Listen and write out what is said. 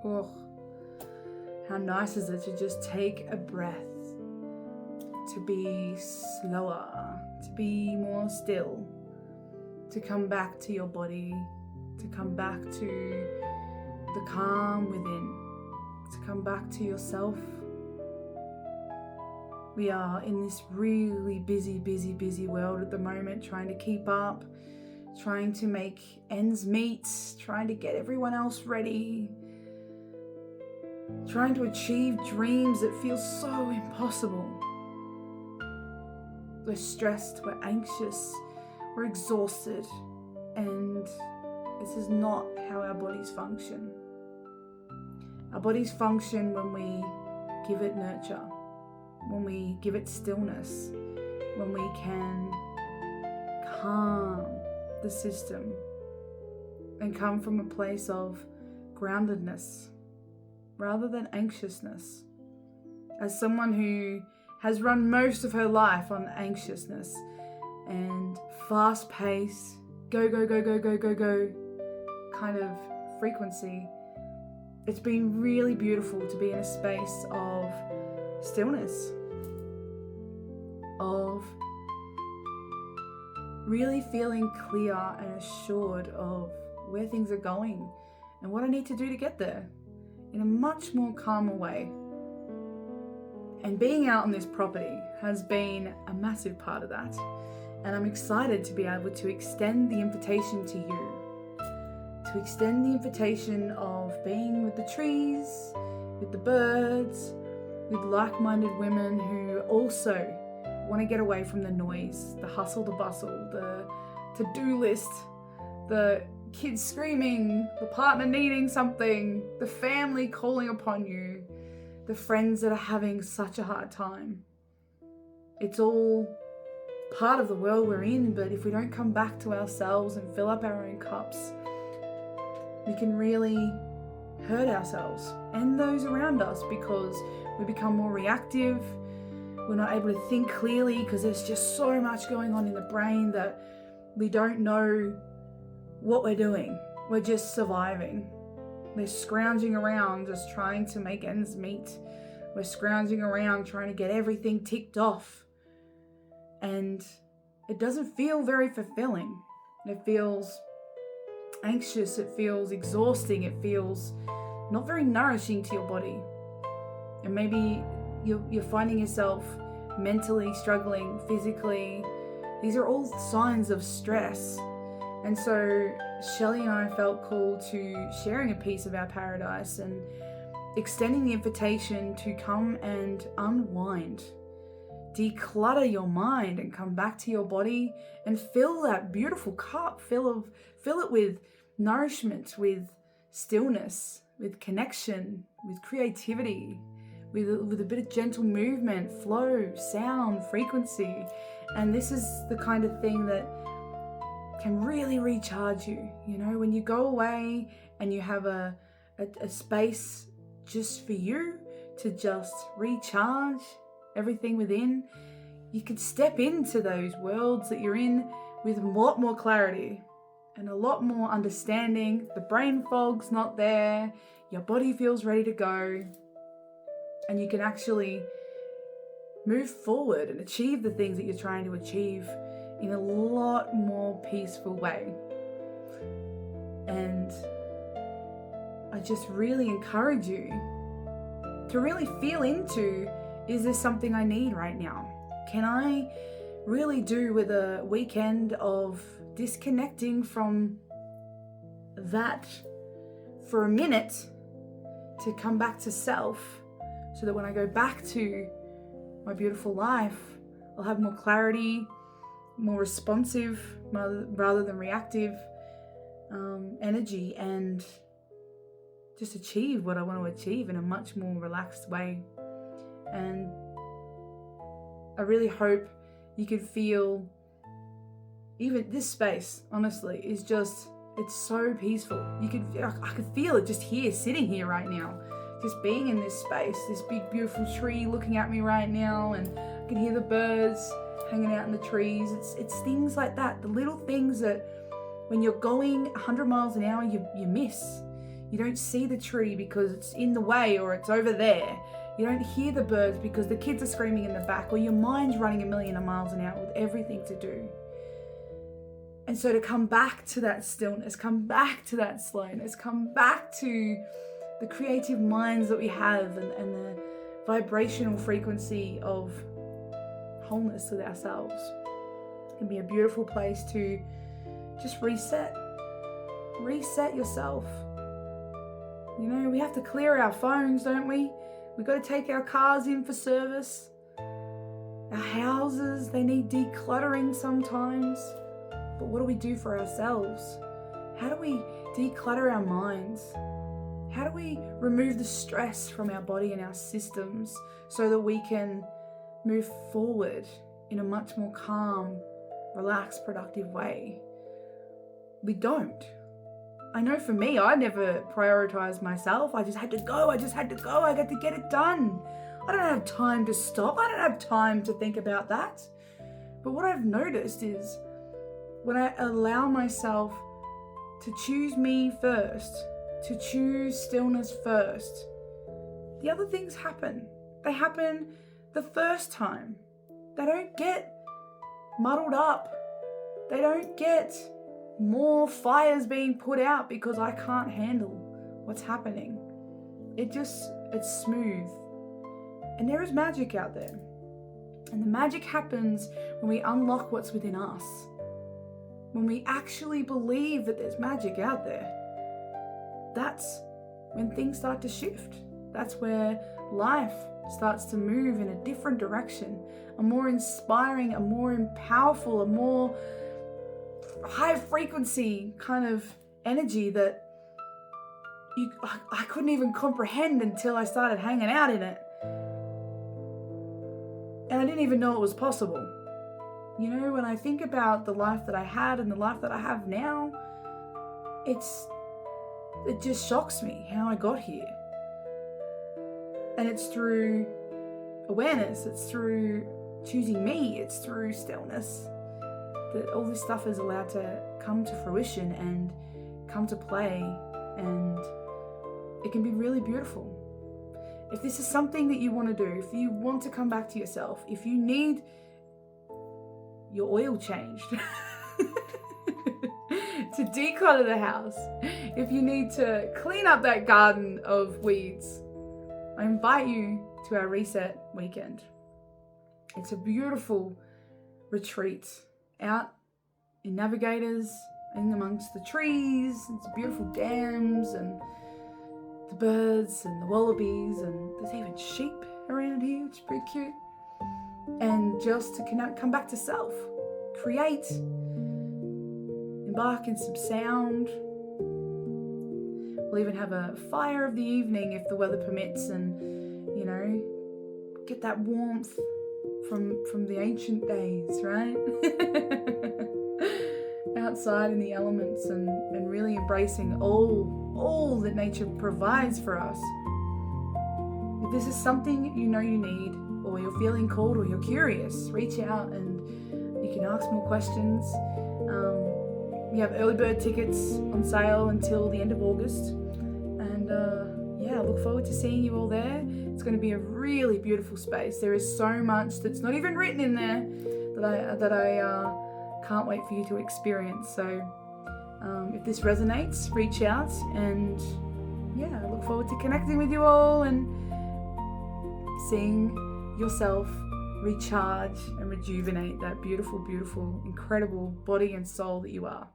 Oh, how nice is it to just take a breath, to be slower, to be more still, to come back to your body, to come back to the calm within, to come back to yourself. We are in this really busy world at the moment, trying to keep up, trying to make ends meet, trying to get everyone else ready, trying to achieve dreams that feel so impossible. We're stressed, we're anxious, we're exhausted, and this is not how our bodies function. Our bodies function when we give it nurture, when we give it stillness, when we can calm the system and come from a place of groundedness rather than anxiousness. As someone who has run most of her life on anxiousness and fast pace, go kind of frequency, it's been really beautiful to be in a space of stillness, of really feeling clear and assured of where things are going and what I need to do to get there in a much more calmer way. And being out on this property has been a massive part of that. And I'm excited to be able to extend the invitation to you, to extend the invitation of being with the trees, with the birds, with like-minded women who also want to get away from the noise, the hustle, the bustle, the to-do list, the kids screaming, the partner needing something, the family calling upon you, the friends that are having such a hard time. It's all part of the world we're in, but if we don't come back to ourselves and fill up our own cups, we can really hurt ourselves and those around us because we become more reactive. We're not able to think clearly because there's just so much going on in the brain that we don't know what we're doing. We're just surviving. We're scrounging around just trying to make ends meet. We're scrounging around trying to get everything ticked off. And it doesn't feel very fulfilling. It feels anxious, it feels exhausting, it feels not very nourishing to your body. And maybe you're finding yourself mentally struggling, physically. These are all signs of stress. And so Shelley and I felt called to sharing a piece of our paradise and extending the invitation to come and unwind, declutter your mind and come back to your body and fill that beautiful cup, fill it with nourishment, with stillness, with connection, with creativity, with a bit of gentle movement, flow, sound, frequency. And this is the kind of thing that can really recharge you. You know, when you go away and you have a space just for you to just recharge everything within, you can step into those worlds that you're in with a lot more clarity and a lot more understanding. The brain fog's not there, your body feels ready to go, and you can actually move forward and achieve the things that you're trying to achieve in a lot more peaceful way. And I just really encourage you to really feel into, is this something I need right now? Can I really do with a weekend of disconnecting from that for a minute to come back to self, so that when I go back to my beautiful life, I'll have more clarity, more responsive rather than reactive energy, and just achieve what I want to achieve in a much more relaxed way. And I really hope you can feel, even this space, honestly, is just, it's so peaceful. I could feel it just here, sitting here right now, just being in this space, this big beautiful tree looking at me right now, and I can hear the birds hanging out in the trees. It's things like that, the little things that when you're going 100 miles an hour, you miss. You don't see the tree because it's in the way or it's over there. You don't hear the birds because the kids are screaming in the back, or your mind's running a million miles an hour with everything to do. And so to come back to that stillness, come back to that slowness, come back to the creative minds that we have and the vibrational frequency of wholeness with ourselves, can be a beautiful place to just reset yourself. You know, we have to clear our phones, don't we? We've got to take our cars in for service. Our houses, they need decluttering sometimes. But what do we do for ourselves? How do we declutter our minds? How do we remove the stress from our body and our systems so that we can move forward in a much more calm, relaxed, productive way? We don't. I know for me, I never prioritized myself. I just had to go. I got to get it done. I don't have time to stop. I don't have time to think about that. But what I've noticed is when I allow myself to choose me first, to choose stillness first, the other things happen. They happen the first time. They don't get muddled up. They don't get more fires being put out because I can't handle what's happening. It's smooth. And there is magic out there. And the magic happens when we unlock what's within us. When we actually believe that there's magic out there. That's when things start to shift. That's where life starts to move in a different direction. A more inspiring, a more powerful, a more high frequency kind of energy that I couldn't even comprehend until I started hanging out in it. And I didn't even know it was possible. You know, when I think about the life that I had and the life that I have now, it just shocks me how I got here. And it's through awareness, it's through choosing me, it's through stillness, that all this stuff is allowed to come to fruition and come to play, and it can be really beautiful. If this is something that you want to do, if you want to come back to yourself, if you need your oil changed to declutter the house, if you need to clean up that garden of weeds, I invite you to our reset weekend. It's a beautiful retreat out in Navigators, in amongst the trees. It's beautiful dams and the birds and the wallabies, and there's even sheep around here, which is pretty cute. And just to come back to self, create, embark in some sound. We'll even have a fire of the evening if the weather permits, and you know, get that warmth from the ancient days, right? Outside in the elements and really embracing all that nature provides for us. If this is something you know you need, or you're feeling called, or you're curious, reach out and you can ask more questions. We have early bird tickets on sale until the end of August, and I look forward to seeing you all there. It's going to be a really beautiful space. There is so much that's not even written in there that I can't wait for you to experience. So if this resonates, reach out, and I look forward to connecting with you all and seeing yourself recharge and rejuvenate that beautiful, beautiful, incredible body and soul that you are.